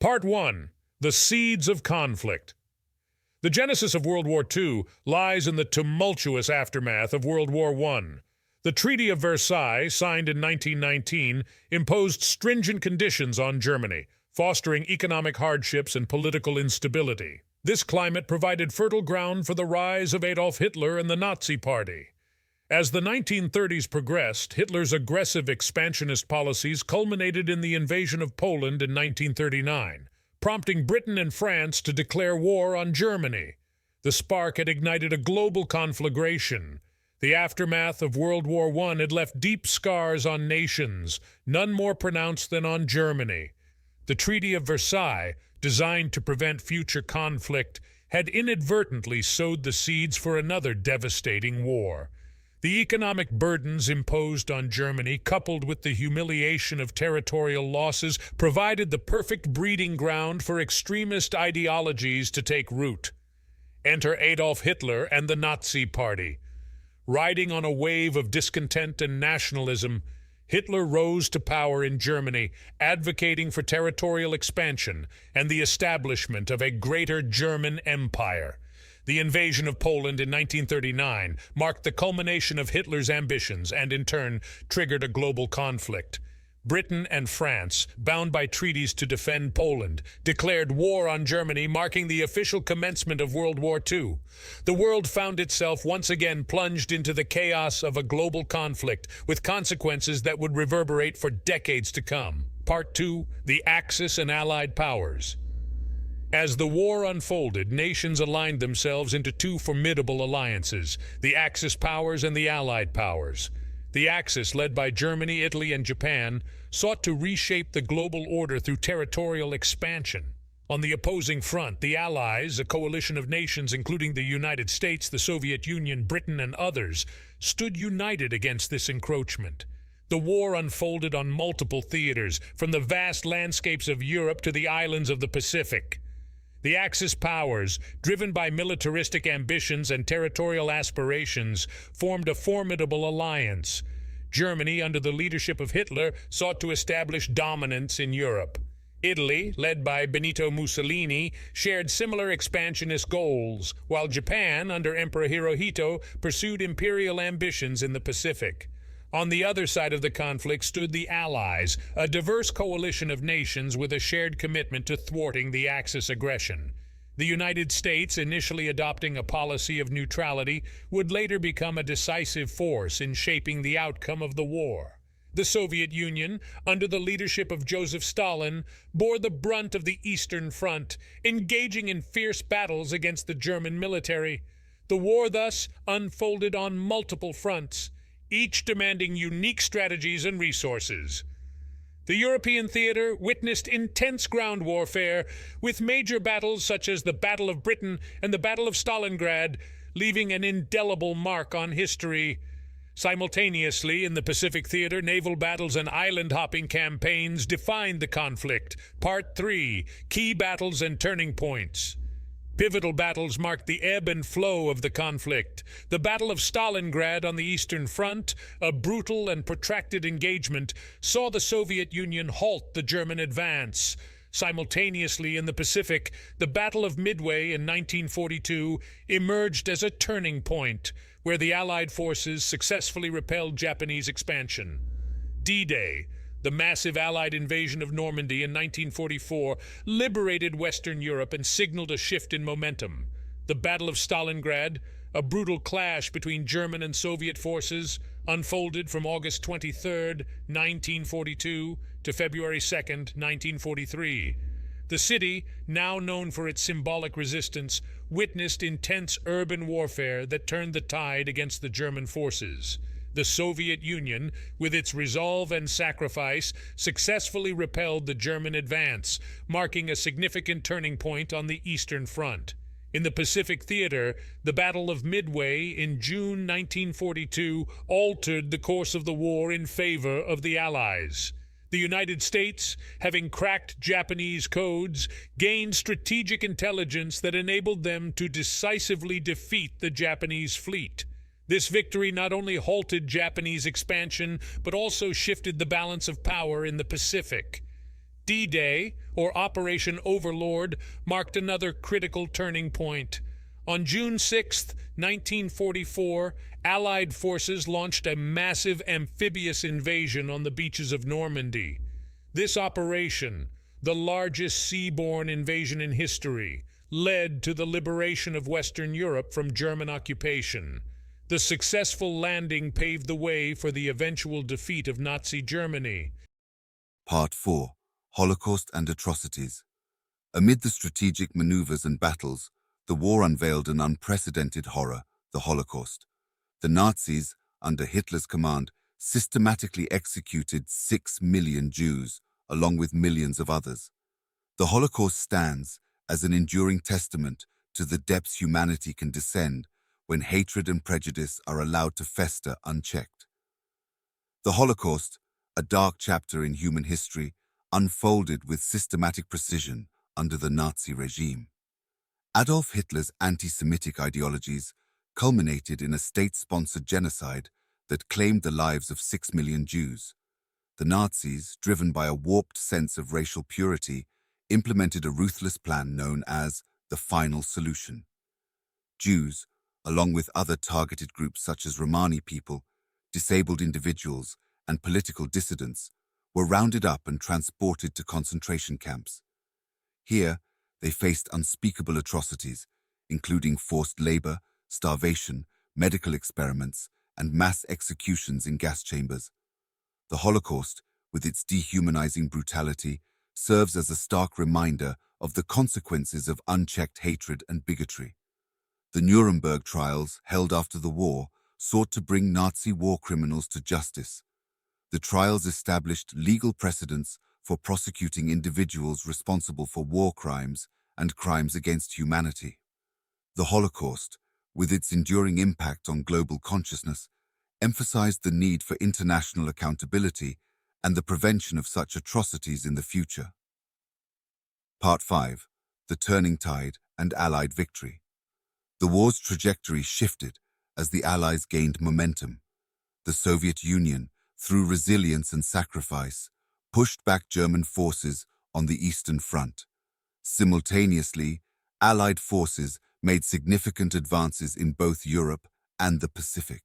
Part 1. The Seeds of Conflict. The genesis of World War II lies in the tumultuous aftermath of World War I. The Treaty of Versailles, signed in 1919, imposed stringent conditions on Germany, fostering economic hardships and political instability. This climate provided fertile ground for the rise of Adolf Hitler and the Nazi Party. As the 1930s progressed, Hitler's aggressive expansionist policies culminated in the invasion of Poland in 1939, prompting Britain and France to declare war on Germany. The spark had ignited a global conflagration. The aftermath of World War I had left deep scars on nations, none more pronounced than on Germany. The Treaty of Versailles, designed to prevent future conflict, had inadvertently sowed the seeds for another devastating war. The economic burdens imposed on Germany, coupled with the humiliation of territorial losses, provided the perfect breeding ground for extremist ideologies to take root. Enter Adolf Hitler and the Nazi Party. Riding on a wave of discontent and nationalism, Hitler rose to power in Germany, advocating for territorial expansion and the establishment of a greater German empire. The invasion of Poland in 1939 marked the culmination of Hitler's ambitions and, in turn, triggered a global conflict. Britain and France, bound by treaties to defend Poland, declared war on Germany, marking the official commencement of World War II. The world found itself once again plunged into the chaos of a global conflict, with consequences that would reverberate for decades to come. Part 2. The Axis and Allied Powers. As the war unfolded, nations aligned themselves into two formidable alliances, the Axis powers and the Allied powers. The Axis, led by Germany, Italy, and Japan, sought to reshape the global order through territorial expansion. On the opposing front, the Allies, a coalition of nations including the United States, the Soviet Union, Britain, and others, stood united against this encroachment. The war unfolded on multiple theaters, from the vast landscapes of Europe to the islands of the Pacific. The Axis powers, driven by militaristic ambitions and territorial aspirations, formed a formidable alliance. Germany, under the leadership of Hitler, sought to establish dominance in Europe. Italy, led by Benito Mussolini, shared similar expansionist goals, while Japan, under Emperor Hirohito, pursued imperial ambitions in the Pacific. On the other side of the conflict stood the Allies, a diverse coalition of nations with a shared commitment to thwarting the Axis aggression. The United States, initially adopting a policy of neutrality, would later become a decisive force in shaping the outcome of the war. The Soviet Union, under the leadership of Joseph Stalin, bore the brunt of the Eastern Front, engaging in fierce battles against the German military. The war thus unfolded on multiple fronts, each demanding unique strategies and resources. The European theater witnessed intense ground warfare, with major battles such as the Battle of Britain and the Battle of Stalingrad leaving an indelible mark on history. Simultaneously, in the Pacific theater, naval battles and island-hopping campaigns defined the conflict. Part 3. Key Battles and Turning Points. Pivotal battles marked the ebb and flow of the conflict. The Battle of Stalingrad on the Eastern Front, a brutal and protracted engagement, saw the Soviet Union halt the German advance. Simultaneously, in the Pacific, the Battle of Midway in 1942 emerged as a turning point, where the Allied forces successfully repelled Japanese expansion. D-Day, the massive Allied invasion of Normandy in 1944, liberated Western Europe and signaled a shift in momentum. The Battle of Stalingrad, a brutal clash between German and Soviet forces, unfolded from August 23, 1942 to February 2, 1943. The city, now known for its symbolic resistance, witnessed intense urban warfare that turned the tide against the German forces. The Soviet Union, with its resolve and sacrifice, successfully repelled the German advance, marking a significant turning point on the Eastern Front. In the Pacific theater, the Battle of Midway in June 1942 altered the course of the war in favor of the Allies. The United States, having cracked Japanese codes, gained strategic intelligence that enabled them to decisively defeat the Japanese fleet. This victory not only halted Japanese expansion, but also shifted the balance of power in the Pacific. D-Day, or Operation Overlord, marked another critical turning point. On June 6, 1944, Allied forces launched a massive amphibious invasion on the beaches of Normandy. This operation, the largest seaborne invasion in history, led to the liberation of Western Europe from German occupation. The successful landing paved the way for the eventual defeat of Nazi Germany. Part 4. Holocaust and Atrocities. Amid the strategic maneuvers and battles, the war unveiled an unprecedented horror, the Holocaust. The Nazis, under Hitler's command, systematically executed 6 million Jews, along with millions of others. The Holocaust stands as an enduring testament to the depths humanity can descend when hatred and prejudice are allowed to fester unchecked. The Holocaust, a dark chapter in human history, unfolded with systematic precision under the Nazi regime. Adolf Hitler's anti-Semitic ideologies culminated in a state-sponsored genocide that claimed the lives of 6 million Jews. The Nazis, driven by a warped sense of racial purity, implemented a ruthless plan known as the Final Solution. Jews, along with other targeted groups such as Romani people, disabled individuals, and political dissidents, were rounded up and transported to concentration camps. Here, they faced unspeakable atrocities, including forced labor, starvation, medical experiments, and mass executions in gas chambers. The Holocaust, with its dehumanizing brutality, serves as a stark reminder of the consequences of unchecked hatred and bigotry. The Nuremberg trials, held after the war, sought to bring Nazi war criminals to justice. The trials established legal precedents for prosecuting individuals responsible for war crimes and crimes against humanity. The Holocaust, with its enduring impact on global consciousness, emphasized the need for international accountability and the prevention of such atrocities in the future. Part 5. The Turning Tide and Allied Victory. The war's trajectory shifted as the Allies gained momentum. The Soviet Union, through resilience and sacrifice, pushed back German forces on the Eastern Front. Simultaneously, Allied forces made significant advances in both Europe and the Pacific.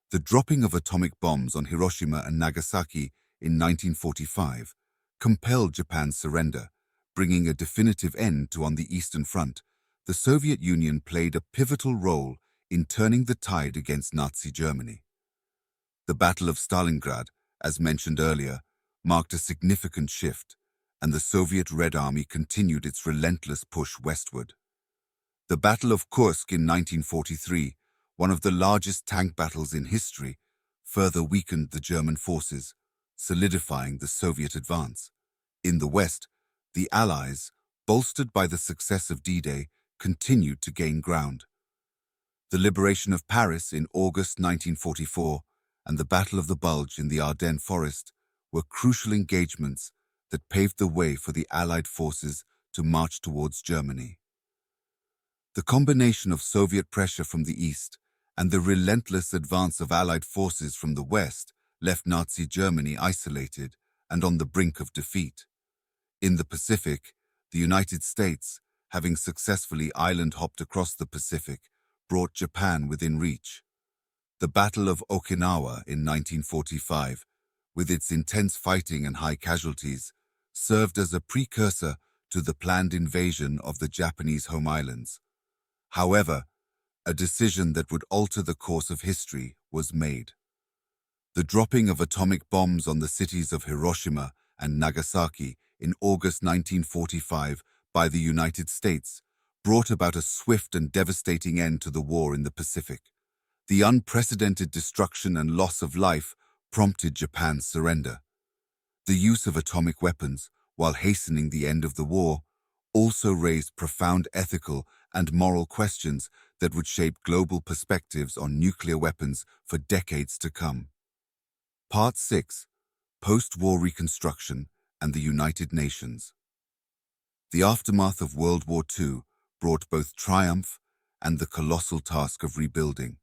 The dropping of atomic bombs on Hiroshima and Nagasaki in 1945 compelled Japan's surrender, bringing a definitive end to on the Eastern Front. The Soviet Union played a pivotal role in turning the tide against Nazi Germany. The Battle of Stalingrad, as mentioned earlier, marked a significant shift, and the Soviet Red Army continued its relentless push westward. The Battle of Kursk in 1943, one of the largest tank battles in history, further weakened the German forces, solidifying the Soviet advance. In the West, the Allies, bolstered by the success of D-Day, continued to gain ground. The liberation of Paris in August 1944 and the Battle of the Bulge in the Ardennes Forest were crucial engagements that paved the way for the Allied forces to march towards Germany. The combination of Soviet pressure from the east and the relentless advance of Allied forces from the west left Nazi Germany isolated and on the brink of defeat. In the Pacific, the United States, having successfully island-hopped across the Pacific, brought Japan within reach. The Battle of Okinawa in 1945, with its intense fighting and high casualties, served as a precursor to the planned invasion of the Japanese home islands. However, a decision that would alter the course of history was made. The dropping of atomic bombs on the cities of Hiroshima and Nagasaki in August 1945 by the United States brought about a swift and devastating end to the war in the Pacific. The unprecedented destruction and loss of life prompted Japan's surrender. The use of atomic weapons, while hastening the end of the war, also raised profound ethical and moral questions that would shape global perspectives on nuclear weapons for decades to come. Part 6. Post-War Reconstruction and the United Nations. The aftermath of World War II brought both triumph and the colossal task of rebuilding.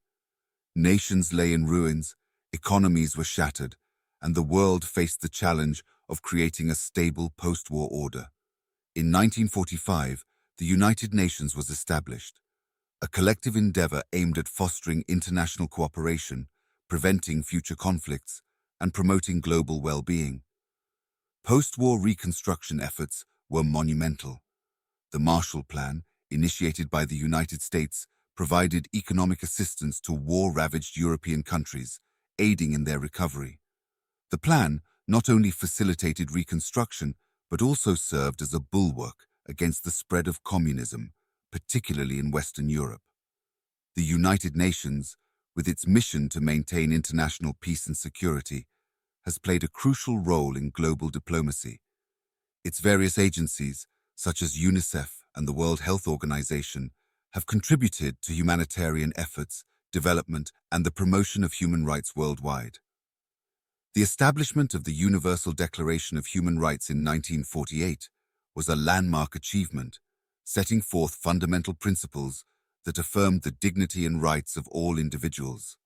Nations lay in ruins, economies were shattered, and the world faced the challenge of creating a stable post-war order. In 1945, the United Nations was established, a collective endeavor aimed at fostering international cooperation, preventing future conflicts, and promoting global well-being. Post-war reconstruction efforts were monumental. The Marshall Plan, initiated by the United States, provided economic assistance to war-ravaged European countries, aiding in their recovery. The plan not only facilitated reconstruction, but also served as a bulwark against the spread of communism, particularly in Western Europe. The United Nations, with its mission to maintain international peace and security, has played a crucial role in global diplomacy. Its various agencies, such as UNICEF and the World Health Organization, have contributed to humanitarian efforts, development, and the promotion of human rights worldwide. The establishment of the Universal Declaration of Human Rights in 1948 was a landmark achievement, setting forth fundamental principles that affirmed the dignity and rights of all individuals.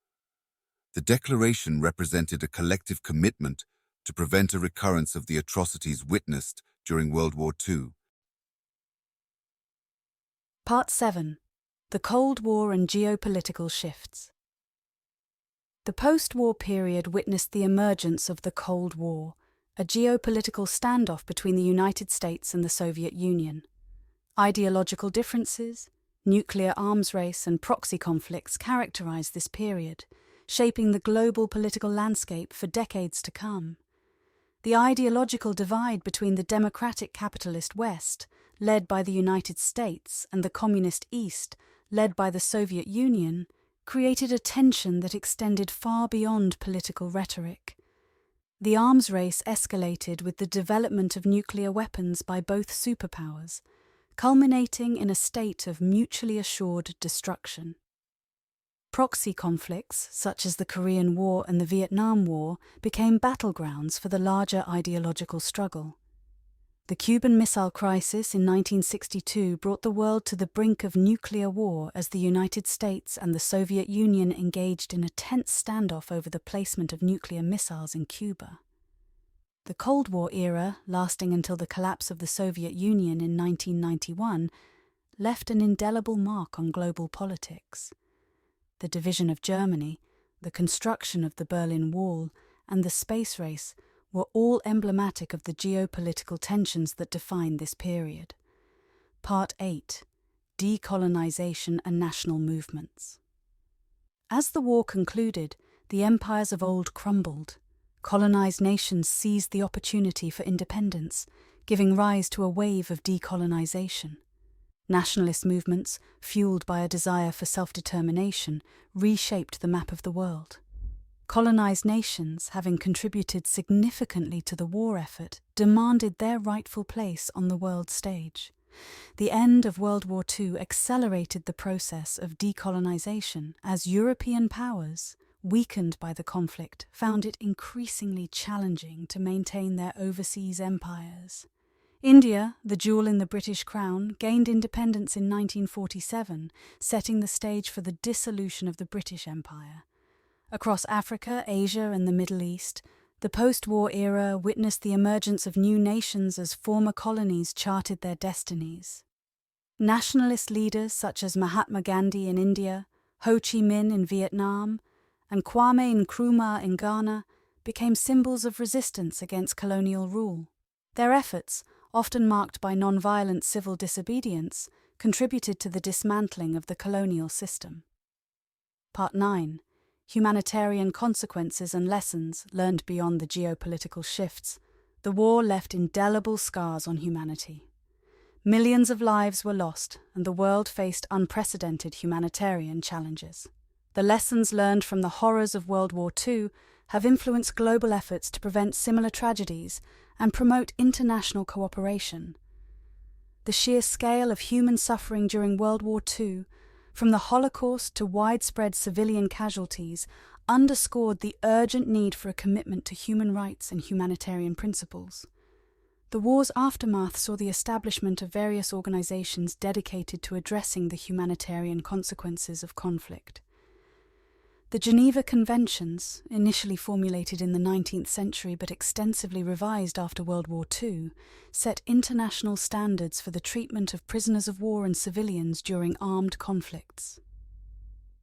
The declaration represented a collective commitment to prevent a recurrence of the atrocities witnessed during World War II. Part 7. The Cold War and Geopolitical Shifts. The post-war period witnessed the emergence of the Cold War, a geopolitical standoff between the United States and the Soviet Union. Ideological differences, nuclear arms race, and proxy conflicts characterized this period, shaping the global political landscape for decades to come. The ideological divide between the democratic capitalist West, led by the United States, and the communist East, led by the Soviet Union, created a tension that extended far beyond political rhetoric. The arms race escalated with the development of nuclear weapons by both superpowers, culminating in a state of mutually assured destruction. Proxy conflicts, such as the Korean War and the Vietnam War, became battlegrounds for the larger ideological struggle. The Cuban Missile Crisis in 1962 brought the world to the brink of nuclear war as the United States and the Soviet Union engaged in a tense standoff over the placement of nuclear missiles in Cuba. The Cold War era, lasting until the collapse of the Soviet Union in 1991, left an indelible mark on global politics. The division of Germany, the construction of the Berlin Wall, and the space race were all emblematic of the geopolitical tensions that defined this period. Part 8. Decolonization and National Movements. As the war concluded, the empires of old crumbled. Colonized nations seized the opportunity for independence, giving rise to a wave of decolonization. Nationalist movements, fueled by a desire for self-determination, reshaped the map of the world. Colonized nations, having contributed significantly to the war effort, demanded their rightful place on the world stage. The end of World War II accelerated the process of decolonization as European powers, weakened by the conflict, found it increasingly challenging to maintain their overseas empires. India, the jewel in the British crown, gained independence in 1947, setting the stage for the dissolution of the British Empire. Across Africa, Asia, and the Middle East, the post-war era witnessed the emergence of new nations as former colonies charted their destinies. Nationalist leaders such as Mahatma Gandhi in India, Ho Chi Minh in Vietnam, and Kwame Nkrumah in Ghana became symbols of resistance against colonial rule. Their efforts, often marked by non-violent civil disobedience, contributed to the dismantling of the colonial system. Part 9. Humanitarian consequences and lessons learned beyond the geopolitical shifts. The war left indelible scars on humanity. Millions of lives were lost, and the world faced unprecedented humanitarian challenges. The lessons learned from the horrors of World War II have influenced global efforts to prevent similar tragedies and promote international cooperation. The sheer scale of human suffering during World War II, from the Holocaust to widespread civilian casualties, underscored the urgent need for a commitment to human rights and humanitarian principles. The war's aftermath saw the establishment of various organizations dedicated to addressing the humanitarian consequences of conflict. The Geneva Conventions, initially formulated in the 19th century but extensively revised after World War II, set international standards for the treatment of prisoners of war and civilians during armed conflicts.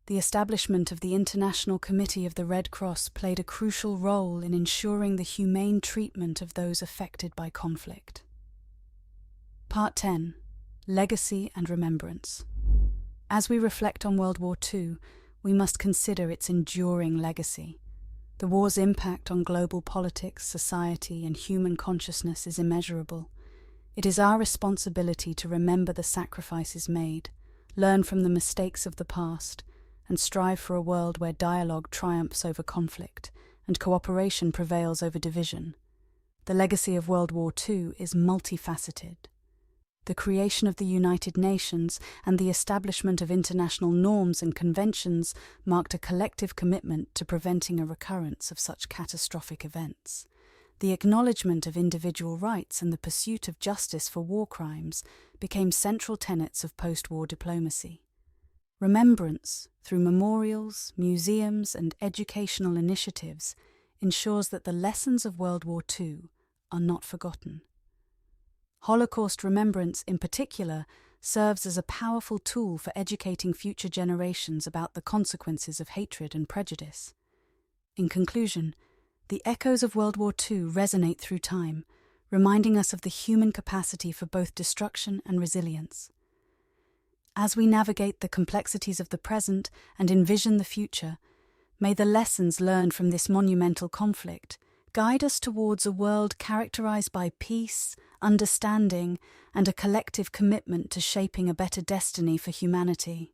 The establishment of the International Committee of the Red Cross played a crucial role in ensuring the humane treatment of those affected by conflict. Part 10. Legacy and Remembrance. As we reflect on World War II, we must consider its enduring legacy. The war's impact on global politics, society, and human consciousness is immeasurable. It is our responsibility to remember the sacrifices made, learn from the mistakes of the past, and strive for a world where dialogue triumphs over conflict and cooperation prevails over division. The legacy of World War II is multifaceted. The creation of the United Nations and the establishment of international norms and conventions marked a collective commitment to preventing a recurrence of such catastrophic events. The acknowledgement of individual rights and the pursuit of justice for war crimes became central tenets of post-war diplomacy. Remembrance, through memorials, museums, and educational initiatives, ensures that the lessons of World War II are not forgotten. Holocaust remembrance, in particular, serves as a powerful tool for educating future generations about the consequences of hatred and prejudice. In conclusion, the echoes of World War II resonate through time, reminding us of the human capacity for both destruction and resilience. As we navigate the complexities of the present and envision the future, may the lessons learned from this monumental conflict guide us towards a world characterized by peace, understanding, and a collective commitment to shaping a better destiny for humanity.